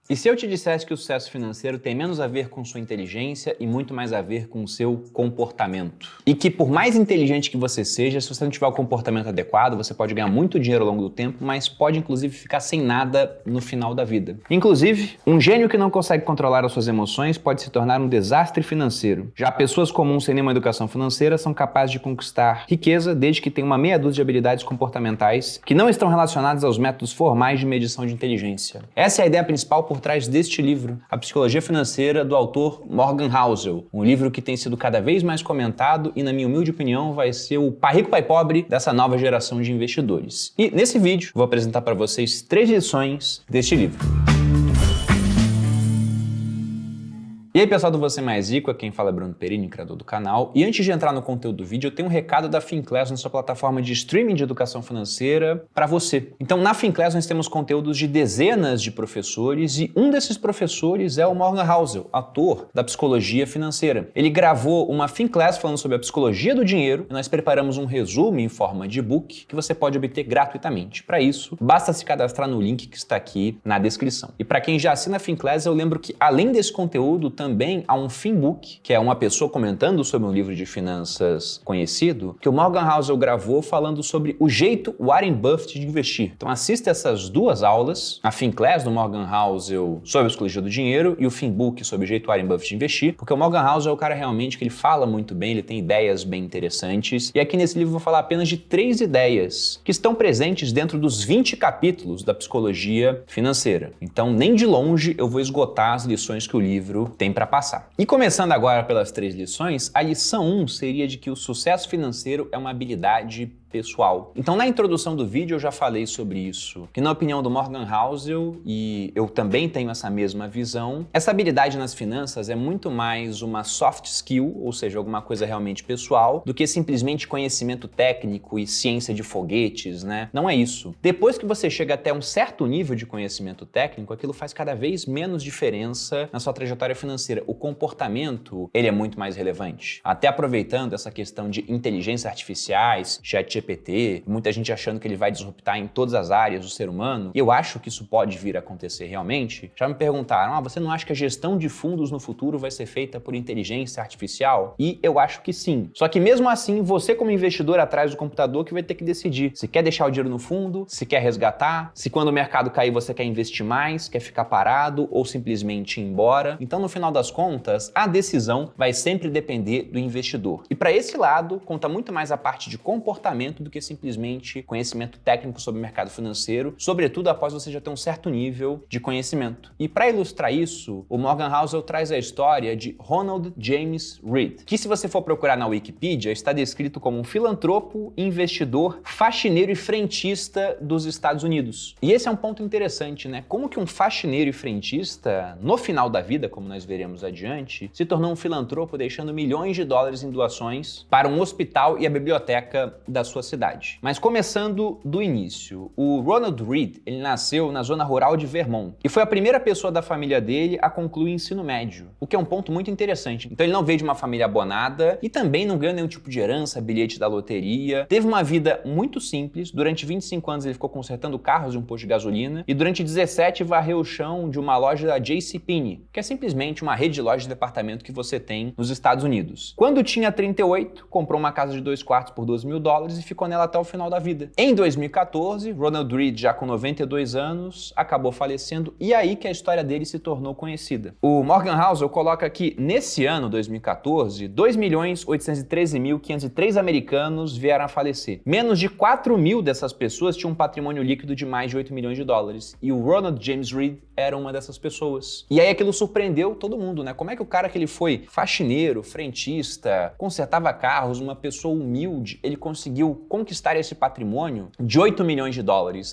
E se eu te dissesse que o sucesso financeiro tem menos a ver com sua inteligência e muito mais a ver com o seu comportamento? E que por mais inteligente que você seja, se você não tiver o comportamento adequado, você pode ganhar muito dinheiro ao longo do tempo, mas pode inclusive ficar sem nada no final da vida. Inclusive, um gênio que não consegue controlar as suas emoções pode se tornar um desastre financeiro. Já pessoas comuns sem nenhuma educação financeira são capazes de conquistar riqueza desde que tenham uma meia dúzia de habilidades comportamentais que não estão relacionadas aos métodos formais de medição de inteligência. Essa é a ideia principal por trás deste livro, A Psicologia Financeira, do autor Morgan Housel, um livro que tem sido cada vez mais comentado e, na minha humilde opinião, vai ser o pai rico, pai pobre dessa nova geração de investidores. E nesse vídeo vou apresentar para vocês 3 lições deste livro. E aí pessoal do Você Mais Rico, aqui quem fala é Bruno Perini, criador do canal. E antes de entrar no conteúdo do vídeo, eu tenho um recado da Finclass, nossa plataforma de streaming de educação financeira, para você. Então na Finclass nós temos conteúdos de dezenas de professores e um desses professores é o Morgan Housel, autor da Psicologia Financeira. Ele gravou uma Finclass falando sobre a psicologia do dinheiro e nós preparamos um resumo em forma de e-book que você pode obter gratuitamente. Para isso, basta se cadastrar no link que está aqui na descrição. E para quem já assina a Finclass, eu lembro que além desse conteúdo, também há um Finbook, que é uma pessoa comentando sobre um livro de finanças conhecido, que o Morgan Housel gravou falando sobre o jeito Warren Buffett de investir. Então assista essas 2 aulas, a Finclass do Morgan Housel sobre a psicologia do dinheiro e o Finbook sobre o jeito Warren Buffett de investir, porque o Morgan Housel é o cara realmente que ele fala muito bem, ele tem ideias bem interessantes. E aqui nesse livro eu vou falar apenas de 3 ideias que estão presentes dentro dos 20 capítulos da psicologia financeira. Então nem de longe eu vou esgotar as lições que o livro tem para passar. E começando agora pelas 3 lições, a lição 1 seria de que o sucesso financeiro é uma habilidade pessoal. Então na introdução do vídeo eu já falei sobre isso, que na opinião do Morgan Housel, e eu também tenho essa mesma visão, essa habilidade nas finanças é muito mais uma soft skill, ou seja, alguma coisa realmente pessoal, do que simplesmente conhecimento técnico e ciência de foguetes, né? Não é isso. Depois que você chega até um certo nível de conhecimento técnico, aquilo faz cada vez menos diferença na sua trajetória financeira. O comportamento, ele é muito mais relevante. Até aproveitando essa questão de inteligência artificiais, ChatGPT, muita gente achando que ele vai disruptar em todas as áreas do ser humano, e eu acho que isso pode vir a acontecer realmente. Já me perguntaram, você não acha que a gestão de fundos no futuro vai ser feita por inteligência artificial? E eu acho que sim. Só que mesmo assim, você como investidor atrás do computador que vai ter que decidir se quer deixar o dinheiro no fundo, se quer resgatar, se quando o mercado cair você quer investir mais, quer ficar parado ou simplesmente ir embora. Então no final das contas, a decisão vai sempre depender do investidor. E para esse lado, conta muito mais a parte de comportamento do que simplesmente conhecimento técnico sobre o mercado financeiro, sobretudo após você já ter um certo nível de conhecimento. E para ilustrar isso, o Morgan Housel traz a história de Ronald James Reed, que se você for procurar na Wikipedia, está descrito como um filantropo, investidor, faxineiro e frentista dos Estados Unidos. E esse é um ponto interessante, né? Como que um faxineiro e frentista, no final da vida, como nós veremos adiante, se tornou um filantropo deixando milhões de dólares em doações para um hospital e a biblioteca da sua cidade. Mas começando do início, o Ronald Reed, ele nasceu na zona rural de Vermont e foi a primeira pessoa da família dele a concluir o ensino médio, o que é um ponto muito interessante. Então ele não veio de uma família abonada e também não ganhou nenhum tipo de herança, bilhete da loteria, teve uma vida muito simples. Durante 25 anos ele ficou consertando carros de um posto de gasolina e durante 17 varreu o chão de uma loja da JCPenney, que é simplesmente uma rede de lojas de departamento que você tem nos Estados Unidos. Quando tinha 38, comprou uma casa de 2 quartos por $2.000 e ficou nela até o final da vida. Em 2014, Ronald Reed, já com 92 anos, acabou falecendo e aí que a história dele se tornou conhecida. O Morgan Housel coloca que nesse ano, 2014, 2.813.503 americanos vieram a falecer. Menos de 4.000 dessas pessoas tinham um patrimônio líquido de mais de $8 milhões e o Ronald James Reed era uma dessas pessoas. E aí aquilo surpreendeu todo mundo, né? Como é que o cara que ele foi faxineiro, frentista, consertava carros, uma pessoa humilde, ele conseguiu conquistar esse patrimônio de $8 milhões?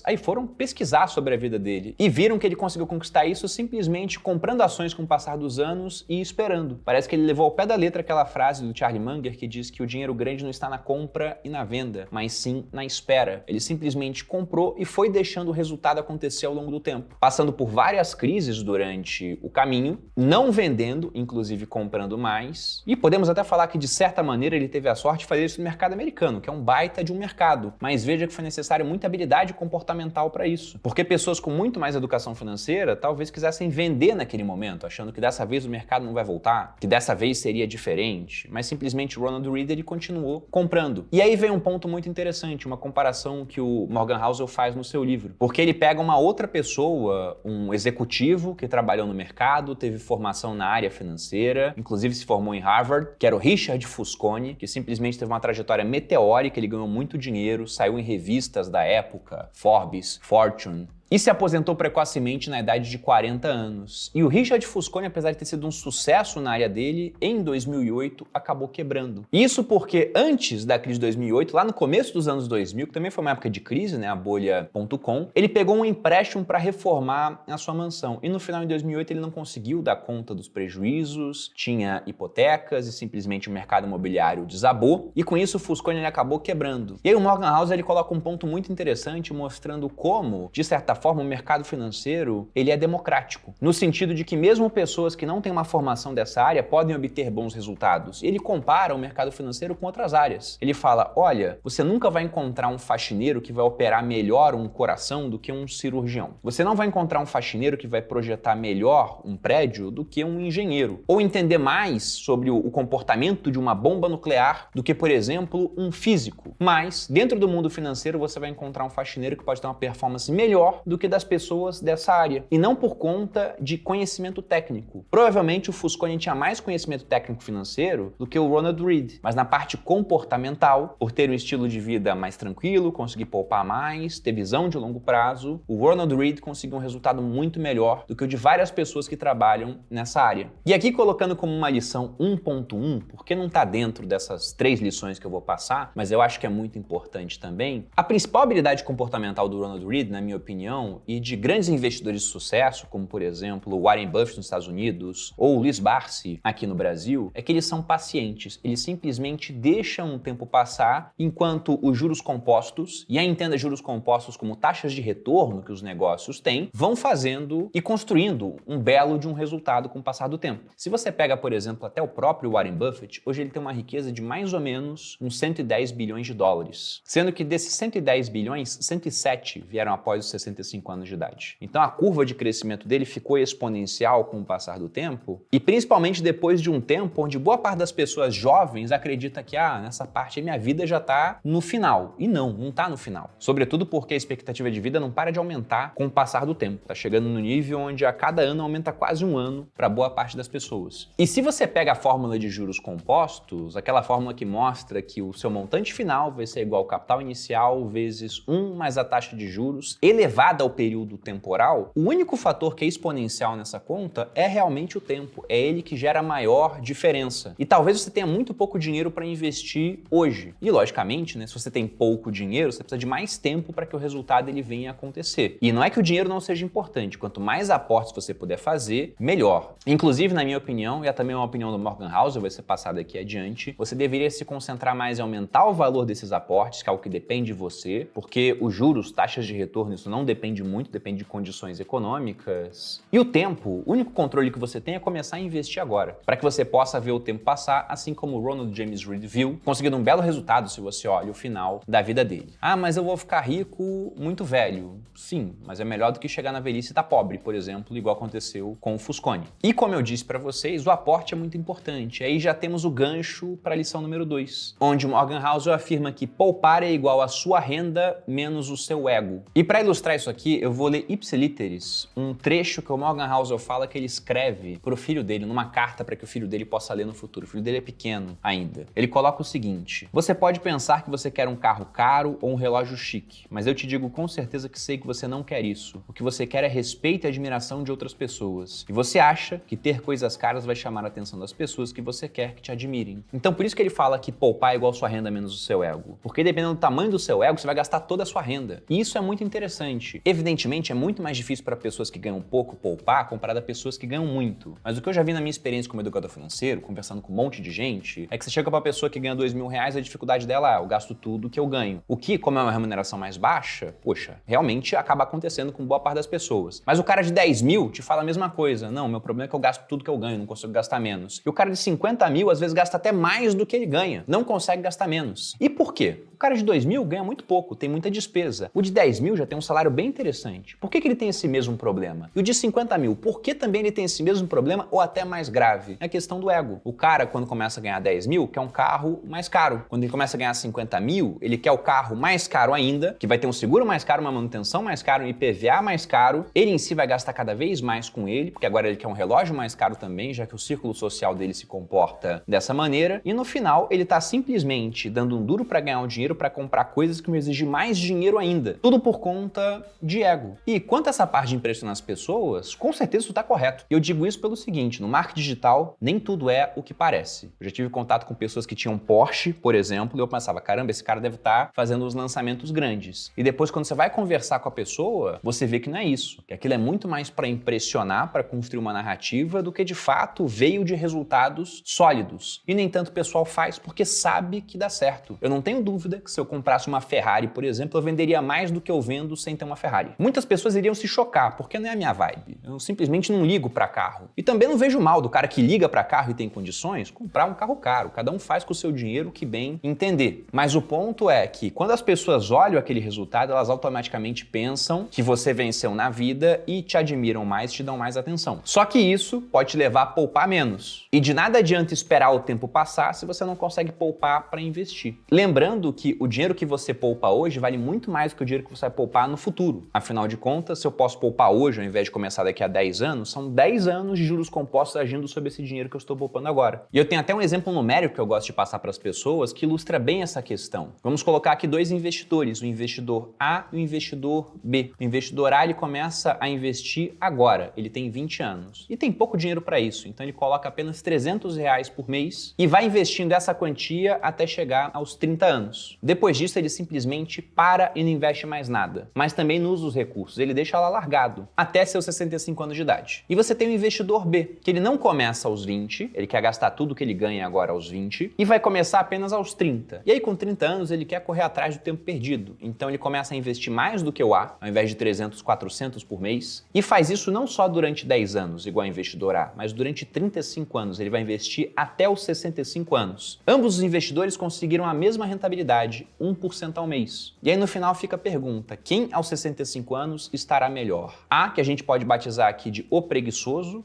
Aí foram pesquisar sobre a vida dele e viram que ele conseguiu conquistar isso simplesmente comprando ações com o passar dos anos e esperando. Parece que ele levou ao pé da letra aquela frase do Charlie Munger que diz que o dinheiro grande não está na compra e na venda, mas sim na espera. Ele simplesmente comprou e foi deixando o resultado acontecer ao longo do tempo, passando por várias crises durante o caminho, não vendendo, inclusive comprando mais. E podemos até falar que de certa maneira ele teve a sorte de fazer isso no mercado americano, que é um baita baita de um mercado, mas veja que foi necessário muita habilidade comportamental para isso. Porque pessoas com muito mais educação financeira talvez quisessem vender naquele momento, achando que dessa vez o mercado não vai voltar, que dessa vez seria diferente, mas simplesmente o Ronald Read ele continuou comprando. E aí vem um ponto muito interessante, uma comparação que o Morgan Housel faz no seu livro, porque ele pega uma outra pessoa, um executivo que trabalhou no mercado, teve formação na área financeira, inclusive se formou em Harvard, que era o Richard Fusconi, que simplesmente teve uma trajetória meteórica, ele ganhou muito dinheiro, saiu em revistas da época, Forbes, Fortune, e se aposentou precocemente na idade de 40 anos. E o Richard Fusconi, apesar de ter sido um sucesso na área dele, em 2008 acabou quebrando. Isso porque antes da crise de 2008, lá no começo dos anos 2000, que também foi uma época de crise, né, a bolha.com, ele pegou um empréstimo para reformar a sua mansão. E no final de 2008 ele não conseguiu dar conta dos prejuízos, tinha hipotecas e simplesmente o mercado imobiliário desabou. E com isso o Fusconi ele acabou quebrando. E aí o Morgan Housel ele coloca um ponto muito interessante mostrando como, de certa forma, o mercado financeiro ele é democrático, no sentido de que mesmo pessoas que não têm uma formação dessa área podem obter bons resultados. Ele compara o mercado financeiro com outras áreas. Ele fala, olha, você nunca vai encontrar um faxineiro que vai operar melhor um coração do que um cirurgião. Você não vai encontrar um faxineiro que vai projetar melhor um prédio do que um engenheiro. Ou entender mais sobre o comportamento de uma bomba nuclear do que, por exemplo, um físico. Mas, dentro do mundo financeiro, você vai encontrar um faxineiro que pode ter uma performance melhor do que das pessoas dessa área, e não por conta de conhecimento técnico. Provavelmente o Fusconi tinha mais conhecimento técnico financeiro do que o Ronald Read, mas na parte comportamental, por ter um estilo de vida mais tranquilo, conseguir poupar mais, ter visão de longo prazo, o Ronald Read conseguiu um resultado muito melhor do que o de várias pessoas que trabalham nessa área. E aqui colocando como uma lição 1.1, porque não está dentro dessas 3 lições que eu vou passar, mas eu acho que é muito importante também, a principal habilidade comportamental do Ronald Read, na minha opinião, e de grandes investidores de sucesso, como por exemplo o Warren Buffett nos Estados Unidos ou o Luiz Barsi aqui no Brasil, é que eles são pacientes. Eles simplesmente deixam o tempo passar enquanto os juros compostos, e aí entenda juros compostos como taxas de retorno que os negócios têm, vão fazendo e construindo um belo de um resultado com o passar do tempo. Se você pega, por exemplo, até o próprio Warren Buffett, hoje ele tem uma riqueza de mais ou menos uns 110 bilhões de dólares, sendo que desses 110 bilhões, 107 vieram após os 65 anos de idade. Então a curva de crescimento dele ficou exponencial com o passar do tempo, e principalmente depois de um tempo onde boa parte das pessoas jovens acredita que nessa parte minha vida já tá no final. E não tá no final. Sobretudo porque a expectativa de vida não para de aumentar com o passar do tempo. Tá chegando no nível onde a cada ano aumenta quase um ano para boa parte das pessoas. E se você pega a fórmula de juros compostos, aquela fórmula que mostra que o seu montante final vai ser igual ao capital inicial vezes 1 mais a taxa de juros elevada ao período temporal, o único fator que é exponencial nessa conta é realmente o tempo. É ele que gera a maior diferença. E talvez você tenha muito pouco dinheiro para investir hoje. E logicamente, né, se você tem pouco dinheiro, você precisa de mais tempo para que o resultado ele venha a acontecer. E não é que o dinheiro não seja importante. Quanto mais aportes você puder fazer, melhor. Inclusive, na minha opinião, e é também uma opinião do Morgan Housel, vai ser passada aqui adiante, você deveria se concentrar mais em aumentar o valor desses aportes, que é algo que depende de você, porque os juros, taxas de retorno, isso não depende muito, depende de condições econômicas. E o tempo, o único controle que você tem é começar a investir agora, para que você possa ver o tempo passar, assim como o Ronald James Read viu, conseguindo um belo resultado se você olha o final da vida dele. Mas eu vou ficar rico muito velho. Sim, mas é melhor do que chegar na velhice e estar pobre, por exemplo, igual aconteceu com o Fusconi. E como eu disse para vocês, o aporte é muito importante. Aí já temos o gancho para a lição número 2, onde Morgan Housel afirma que poupar é igual a sua renda menos o seu ego. E para ilustrar isso aqui, eu vou ler ipsiliteris, um trecho que o Morgan Housel fala que ele escreve para o filho dele, numa carta para que o filho dele possa ler no futuro. O filho dele é pequeno ainda. Ele coloca o seguinte: você pode pensar que você quer um carro caro ou um relógio chique, mas eu te digo com certeza que sei que você não quer isso. O que você quer é respeito e admiração de outras pessoas. E você acha que ter coisas caras vai chamar a atenção das pessoas que você quer que te admirem. Então por isso que ele fala que poupar é igual a sua renda menos o seu ego. Porque dependendo do tamanho do seu ego, você vai gastar toda a sua renda. E isso é muito interessante. Evidentemente, é muito mais difícil para pessoas que ganham pouco poupar comparado a pessoas que ganham muito. Mas o que eu já vi na minha experiência como educador financeiro, conversando com um monte de gente, é que você chega para uma pessoa que ganha R$2.000, a dificuldade dela é: eu gasto tudo que eu ganho. O que, como é uma remuneração mais baixa, poxa, realmente acaba acontecendo com boa parte das pessoas. Mas o cara de 10 mil te fala a mesma coisa: não, meu problema é que eu gasto tudo que eu ganho, não consigo gastar menos. E o cara de 50 mil às vezes gasta até mais do que ele ganha, não consegue gastar menos. E por quê? O cara de 2 mil ganha muito pouco, tem muita despesa. O de 10 mil já tem um salário bem interessante. Por que ele tem esse mesmo problema? E o de 50 mil, por que também ele tem esse mesmo problema ou até mais grave? É a questão do ego. O cara, quando começa a ganhar 10 mil, quer um carro mais caro. Quando ele começa a ganhar 50 mil, ele quer o carro mais caro ainda, que vai ter um seguro mais caro, uma manutenção mais cara, um IPVA mais caro. Ele em si vai gastar cada vez mais com ele, porque agora ele quer um relógio mais caro também, já que o círculo social dele se comporta dessa maneira. E no final, ele tá simplesmente dando um duro para ganhar um dinheiro para comprar coisas que vão exigir mais dinheiro ainda. Tudo por conta de ego. E quanto a essa parte de impressionar as pessoas, com certeza isso tá correto. E eu digo isso pelo seguinte: no marketing digital, nem tudo é o que parece. Eu já tive contato com pessoas que tinham Porsche, por exemplo, e eu pensava: caramba, esse cara deve estar fazendo os lançamentos grandes. E depois, quando você vai conversar com a pessoa, você vê que não é isso. Que aquilo é muito mais para impressionar, para construir uma narrativa, do que de fato veio de resultados sólidos. E nem tanto o pessoal faz porque sabe que dá certo. Eu não tenho dúvida que se eu comprasse uma Ferrari, por exemplo, eu venderia mais do que eu vendo sem ter uma Ferrari. Muitas pessoas iriam se chocar, porque não é a minha vibe. Eu simplesmente não ligo para carro. E também não vejo mal do cara que liga para carro e tem condições comprar um carro caro. Cada um faz com o seu dinheiro o que bem entender. Mas o ponto é que quando as pessoas olham aquele resultado, elas automaticamente pensam que você venceu na vida e te admiram mais, te dão mais atenção. Só que isso pode te levar a poupar menos. E de nada adianta esperar o tempo passar se você não consegue poupar para investir. Lembrando que o dinheiro que você poupa hoje vale muito mais do que o dinheiro que você vai poupar no futuro. Afinal de contas, se eu posso poupar hoje ao invés de começar daqui a 10 anos, são 10 anos de juros compostos agindo sobre esse dinheiro que eu estou poupando agora. E eu tenho até um exemplo numérico que eu gosto de passar para as pessoas que ilustra bem essa questão. Vamos colocar aqui dois investidores, o investidor A e o investidor B. O investidor A, ele começa a investir agora, ele tem 20 anos e tem pouco dinheiro para isso, então ele coloca apenas R$300 por mês e vai investindo essa quantia até chegar aos 30 anos. Depois disso, ele simplesmente para e não investe mais nada, mas também não usa os recursos, ele deixa lá largado até seus 65 anos de idade. E você tem o investidor B, que ele não começa aos 20, ele quer gastar tudo que ele ganha agora aos 20 e vai começar apenas aos 30. E aí com 30 anos ele quer correr atrás do tempo perdido, então ele começa a investir mais do que o A, ao invés de 300, 400 por mês, e faz isso não só durante 10 anos, igual ao investidor A, mas durante 35 anos, ele vai investir até os 65 anos. Ambos os investidores conseguiram a mesma rentabilidade, 1% ao mês. E aí no final fica a pergunta: quem aos 65 anos estará melhor? A, que a gente pode batizar aqui de o preguiçoso,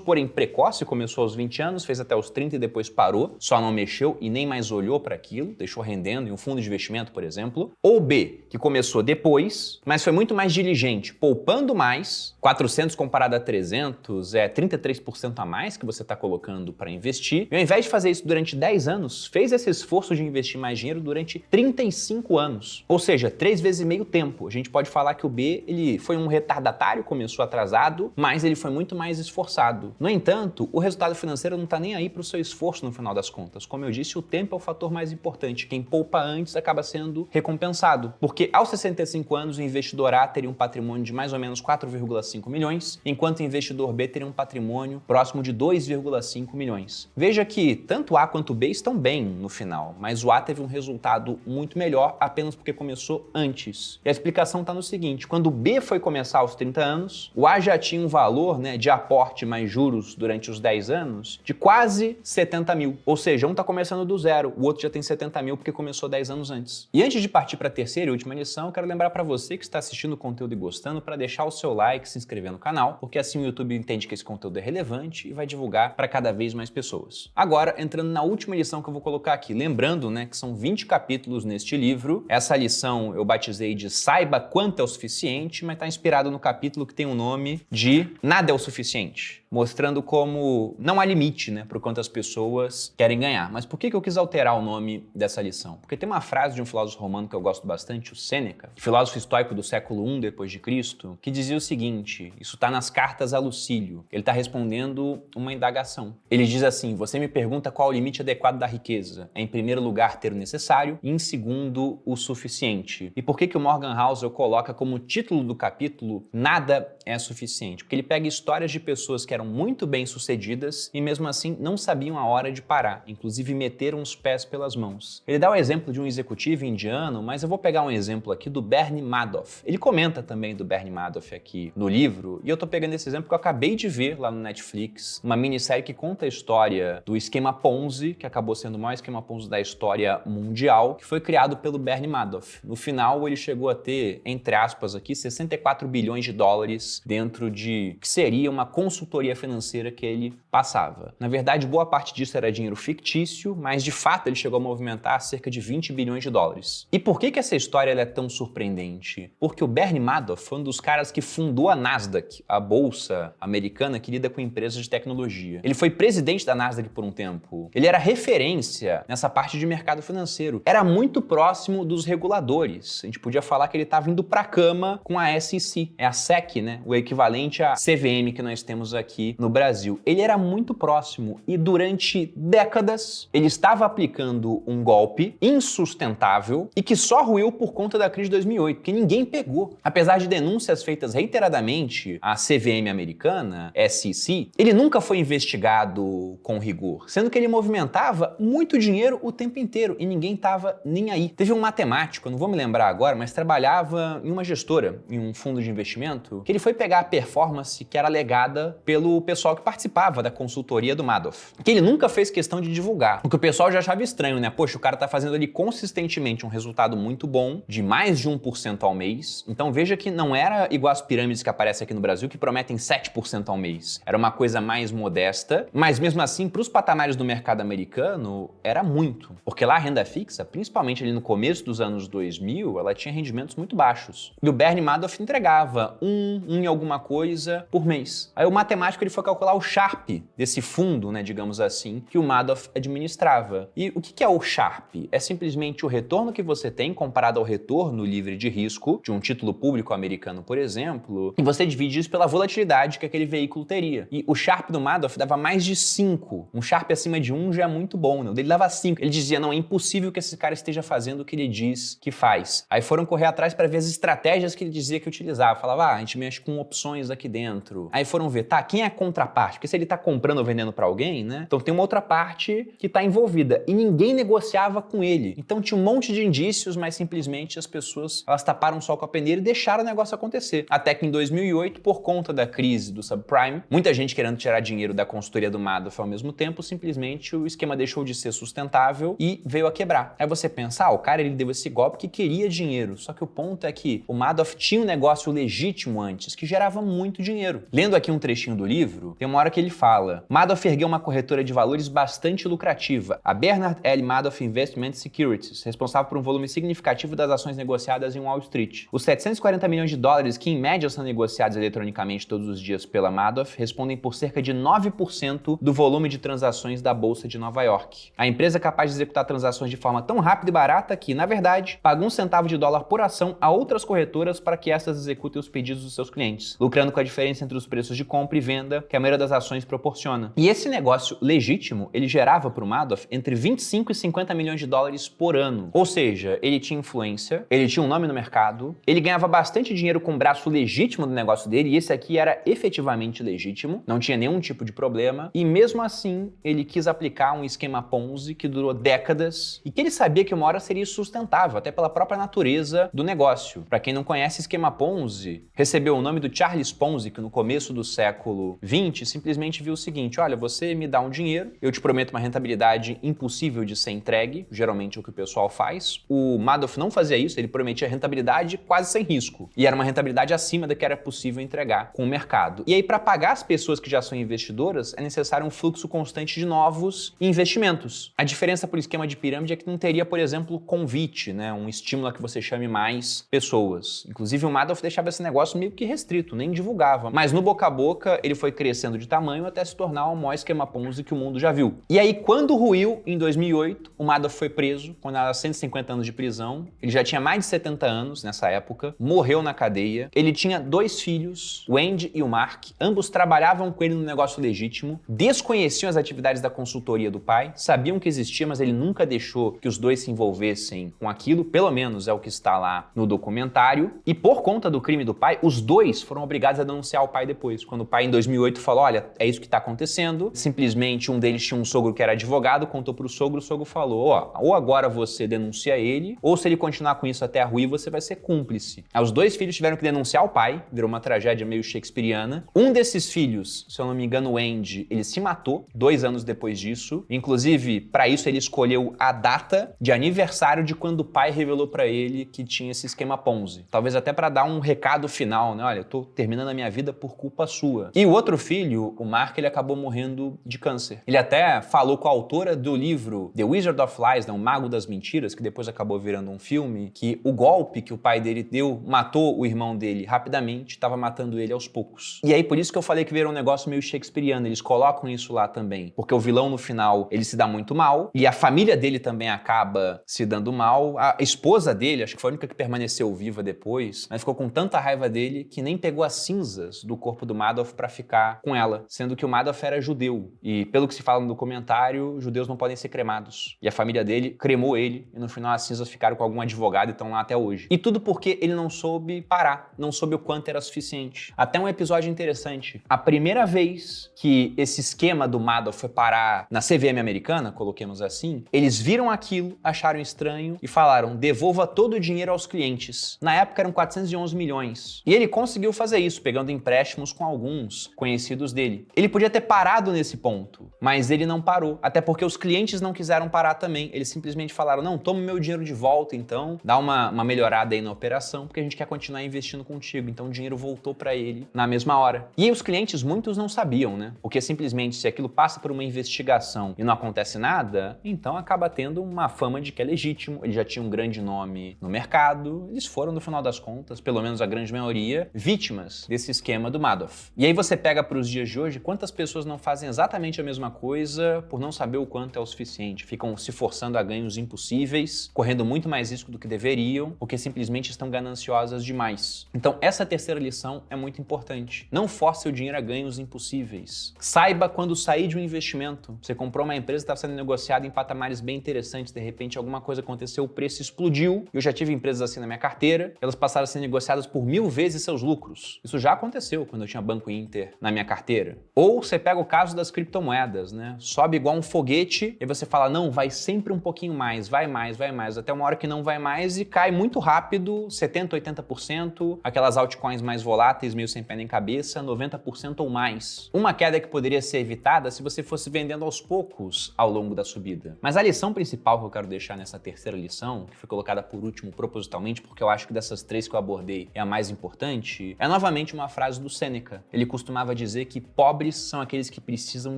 porém precoce, começou aos 20 anos, fez até os 30 e depois parou, só não mexeu e nem mais olhou para aquilo, deixou rendendo em um fundo de investimento, por exemplo. Ou B, que começou depois, mas foi muito mais diligente, poupando mais, 400 comparado a 300 é 33% a mais que você está colocando para investir, e ao invés de fazer isso durante 10 anos, fez esse esforço de investir mais dinheiro durante 35 anos. Ou seja, 3 vezes e meio tempo. A gente pode falar que o B, ele foi um retardatário, começou atrasado, mas ele foi muito mais esforçado. No entanto, o resultado financeiro não está nem aí para o seu esforço no final das contas. Como eu disse, o tempo é o fator mais importante. Quem poupa antes acaba sendo recompensado. Porque aos 65 anos, o investidor A teria um patrimônio de mais ou menos 4,5 milhões, enquanto o investidor B teria um patrimônio próximo de 2,5 milhões. Veja que tanto A quanto B estão bem no final, mas o A teve um resultado muito melhor apenas porque começou antes. E a explicação está no seguinte: quando o B foi começar aos 30 anos, o A já tinha um valor, de aporte mais juros durante os 10 anos de quase 70 mil. Ou seja, um está começando do zero, o outro já tem 70 mil porque começou 10 anos antes. E antes de partir para a terceira e última lição, eu quero lembrar para você que está assistindo o conteúdo e gostando para deixar o seu like, se inscrever no canal, porque assim o YouTube entende que esse conteúdo é relevante e vai divulgar para cada vez mais pessoas. Agora, entrando na última lição que eu vou colocar aqui, lembrando, que são 20 capítulos neste livro. Essa lição eu batizei de Saiba Quanto é o Suficiente, mas está inspirado no capítulo que tem o nome de Nada é o Suficiente. mostrando como não há limite, né, para o quanto as pessoas querem ganhar. Mas por que eu quis alterar o nome dessa lição? Porque tem uma frase de um filósofo romano que eu gosto bastante, o Sêneca, filósofo estoico do século I depois de Cristo, que dizia o seguinte, isso está nas cartas a Lucílio, ele está respondendo uma indagação. Ele diz assim, você me pergunta qual é o limite adequado da riqueza. É em primeiro lugar ter o necessário e em segundo o suficiente. E por que o Morgan Housel coloca como título do capítulo nada é suficiente? Porque ele pega histórias de pessoas que eram muito bem-sucedidas e mesmo assim não sabiam a hora de parar, inclusive meteram os pés pelas mãos. Ele dá o exemplo de um executivo indiano, mas eu vou pegar um exemplo aqui do Bernie Madoff. Ele comenta também do Bernie Madoff aqui no livro, e eu tô pegando esse exemplo porque eu acabei de ver lá no Netflix uma minissérie que conta a história do esquema Ponzi, que acabou sendo o maior esquema Ponzi da história mundial, que foi criado pelo Bernie Madoff. No final, ele chegou a ter, entre aspas aqui, 64 bilhões de dólares dentro de que seria uma consultoria financeira que ele passava. Na verdade, boa parte disso era dinheiro fictício, mas de fato ele chegou a movimentar cerca de 20 bilhões de dólares. E por que essa história é tão surpreendente? Porque o Bernie Madoff foi um dos caras que fundou a Nasdaq, a bolsa americana que lida com empresas de tecnologia. Ele foi presidente da Nasdaq por um tempo. Ele era referência nessa parte de mercado financeiro. Era muito próximo dos reguladores. A gente podia falar que ele estava indo pra cama com a SEC. É a SEC, né? O equivalente à CVM que nós temos aqui no Brasil. Ele era muito próximo e durante décadas ele estava aplicando um golpe insustentável e que só ruiu por conta da crise de 2008, que ninguém pegou. Apesar de denúncias feitas reiteradamente à CVM americana, SEC, ele nunca foi investigado com rigor, sendo que ele movimentava muito dinheiro o tempo inteiro e ninguém estava nem aí. Teve um matemático, eu não vou me lembrar agora, mas trabalhava em uma gestora, em um fundo de investimento, que ele foi pegar a performance que era alegada pelo pessoal que participava da consultoria do Madoff, que ele nunca fez questão de divulgar, o que o pessoal já achava estranho, né? Poxa, o cara tá fazendo ali consistentemente um resultado muito bom, de mais de 1% ao mês, então veja que não era igual as pirâmides que aparecem aqui no Brasil, que prometem 7% ao mês. Era uma coisa mais modesta, mas mesmo assim, para os patamares do mercado americano, era muito. Porque lá a renda fixa, principalmente ali no começo dos anos 2000, ela tinha rendimentos muito baixos. E o Bernie Madoff entregava um e alguma coisa por mês. Aí o matemático ele foi calcular o Sharpe desse fundo, né, digamos assim, que o Madoff administrava. E o que é o Sharpe? É simplesmente o retorno que você tem comparado ao retorno livre de risco de um título público americano, por exemplo, e você divide isso pela volatilidade que aquele veículo teria. E o Sharpe do Madoff dava mais de 5. Um Sharpe acima de 1 já é muito bom, né? Ele dava 5. Ele dizia, não, é impossível que esse cara esteja fazendo o que ele diz que faz. Aí foram correr atrás para ver as estratégias que ele dizia que utilizava. Falava, a gente mexe com opções aqui dentro. Aí foram ver, tá, quem é a contraparte? Porque se ele tá comprando ou vendendo para alguém, né? Então tem uma outra parte que tá envolvida. E ninguém negociava com ele. Então tinha um monte de indícios, mas simplesmente as pessoas, elas taparam o sol com a peneira e deixaram o negócio acontecer. Até que em 2008, por conta da crise do subprime, muita gente querendo tirar dinheiro da consultoria do Madoff ao mesmo tempo, simplesmente o esquema deixou de ser sustentável e veio a quebrar. Aí você pensa, o cara ele deu esse golpe que queria dinheiro. Só que o ponto é que o Madoff tinha um negócio legítimo antes, que gerava muito dinheiro. Lendo aqui um trechinho do livro, tem uma hora que ele fala, Madoff ergueu uma corretora de valores bastante lucrativa, a Bernard L. Madoff Investment Securities, responsável por um volume significativo das ações negociadas em Wall Street. Os 740 milhões de dólares que em média são negociados eletronicamente todos os dias pela Madoff respondem por cerca de 9% do volume de transações da Bolsa de Nova York. A empresa é capaz de executar transações de forma tão rápida e barata que, na verdade, paga $0,01 por ação a outras corretoras para que essas executem os pedidos dos seus clientes, lucrando com a diferença entre os preços de compra e venda que a maioria das ações proporciona. E esse negócio legítimo, ele gerava para o Madoff entre 25 e 50 milhões de dólares por ano. Ou seja, ele tinha influência, ele tinha um nome no mercado, ele ganhava bastante dinheiro com o braço legítimo do negócio dele, e esse aqui era efetivamente legítimo, não tinha nenhum tipo de problema, e mesmo assim ele quis aplicar um esquema Ponzi que durou décadas e que ele sabia que uma hora seria sustentável, até pela própria natureza do negócio. Para quem não conhece, esquema Ponzi recebeu o nome do Charles Ponzi, que no começo do século XX simplesmente viu o seguinte, olha, você me dá um dinheiro, eu te prometo uma rentabilidade impossível de ser entregue, geralmente é o que o pessoal faz. O Madoff não fazia isso, ele prometia rentabilidade quase sem risco, e era uma rentabilidade acima da que era possível entregar com o mercado. E aí, para pagar as pessoas que já são investidoras, é necessário um fluxo constante de novos investimentos. A diferença por esquema de pirâmide é que não teria, por exemplo, convite, né? Um estímulo a que você chame mais pessoas. Inclusive, o Madoff deixava esse negócio meio que restrito, nem divulgava. Mas no boca a boca, ele foi foi crescendo de tamanho até se tornar o maior esquema Ponzi que o mundo já viu. E aí, quando ruiu, em 2008, o Madoff foi preso, condenado a 150 anos de prisão. Ele já tinha mais de 70 anos nessa época, morreu na cadeia. Ele tinha 2 filhos, o Andy e o Mark. Ambos trabalhavam com ele no negócio legítimo, desconheciam as atividades da consultoria do pai, sabiam que existia, mas ele nunca deixou que os dois se envolvessem com aquilo, pelo menos é o que está lá no documentário. E por conta do crime do pai, os dois foram obrigados a denunciar o pai depois. Quando o pai, em 2008, falou, olha, é isso que está acontecendo, simplesmente um deles tinha um sogro que era advogado, contou pro sogro, o sogro falou, ó, ou agora você denuncia ele, ou se ele continuar com isso até a ruir, você vai ser cúmplice. Aí os 2 filhos tiveram que denunciar o pai, virou uma tragédia meio shakespeariana. Um desses filhos, se eu não me engano, o Andy, ele se matou 2 anos depois disso. Inclusive, para isso ele escolheu a data de aniversário de quando o pai revelou para ele que tinha esse esquema Ponzi. Talvez até para dar um recado final, né? Olha, eu tô terminando a minha vida por culpa sua. E o outro filho, o Mark, ele acabou morrendo de câncer. Ele até falou com a autora do livro The Wizard of Lies, né? O Mago das Mentiras, que depois acabou virando um filme, que o golpe que o pai dele deu matou o irmão dele rapidamente, estava matando ele aos poucos. E aí por isso que eu falei que virou um negócio meio shakespeariano, eles colocam isso lá também, porque o vilão no final, ele se dá muito mal, e a família dele também acaba se dando mal. A esposa dele, acho que foi a única que permaneceu viva depois, mas ficou com tanta raiva dele que nem pegou as cinzas do corpo do Madoff para ficar com ela, sendo que o Madoff era judeu, e pelo que se fala no documentário, judeus não podem ser cremados. E a família dele cremou ele, e no final as cinzas ficaram com algum advogado e estão lá até hoje. E tudo porque ele não soube parar, não soube o quanto era suficiente. Até um episódio interessante. A primeira vez que esse esquema do Madoff foi parar na CVM americana, coloquemos assim, eles viram aquilo, acharam estranho e falaram, devolva todo o dinheiro aos clientes. Na época eram 411 milhões. E ele conseguiu fazer isso, pegando empréstimos com alguns conhecidos dele. Ele podia ter parado nesse ponto, mas ele não parou. Até porque os clientes não quiseram parar também. Eles simplesmente falaram, não, toma meu dinheiro de volta então, dá uma melhorada aí na operação, porque a gente quer continuar investindo contigo. Então o dinheiro voltou para ele na mesma hora. E aí os clientes, muitos não sabiam, né? Porque simplesmente se aquilo passa por uma investigação e não acontece nada, então acaba tendo uma fama de que é legítimo, ele já tinha um grande nome no mercado, eles foram, no final das contas, pelo menos a grande maioria, vítimas desse esquema do Madoff. E aí você pega para os dias de hoje, quantas pessoas não fazem exatamente a mesma coisa por não saber o quanto é o suficiente, ficam se forçando a ganhos impossíveis, correndo muito mais risco do que deveriam, porque simplesmente estão gananciosas demais. Então essa terceira lição é muito importante. Não force o dinheiro a ganhos impossíveis. Saiba quando sair de um investimento. Você comprou uma empresa que estava sendo negociada em patamares bem interessantes, de repente alguma coisa aconteceu, o preço explodiu. Eu já tive empresas assim na minha carteira, elas passaram a ser negociadas por 1000 vezes seus lucros. Isso já aconteceu quando eu tinha Banco Inter na minha carteira. Ou você pega o caso das criptomoedas, né? Sobe igual um foguete e você fala, não, vai sempre um pouquinho mais, vai mais, até uma hora que não vai mais e cai muito rápido, 70%, 80%, aquelas altcoins mais voláteis, meio sem pé nem cabeça, 90% ou mais. Uma queda que poderia ser evitada se você fosse vendendo aos poucos ao longo da subida. Mas a lição principal que eu quero deixar nessa terceira lição, que foi colocada por último propositalmente, porque eu acho que dessas 3 que eu abordei é a mais importante, é novamente uma frase do Sêneca. Ele costumava dizer que pobres são aqueles que precisam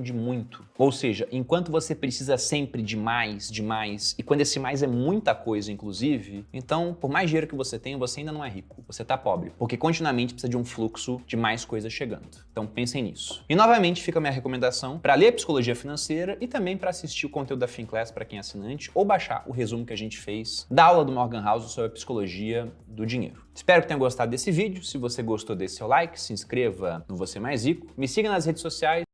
de muito. Ou seja, enquanto você precisa sempre de mais, e quando esse mais é muita coisa, inclusive, então, por mais dinheiro que você tenha, você ainda não é rico, você tá pobre, porque continuamente precisa de um fluxo de mais coisas chegando. Então pensem nisso. E novamente fica a minha recomendação para ler Psicologia Financeira e também para assistir o conteúdo da Finclass para quem é assinante ou baixar o resumo que a gente fez da aula do Morgan Housel sobre a psicologia do dinheiro. Espero que tenham gostado desse vídeo. Se você gostou, dê seu like, se inscreva no Você Mais Rico, me siga nas redes sociais.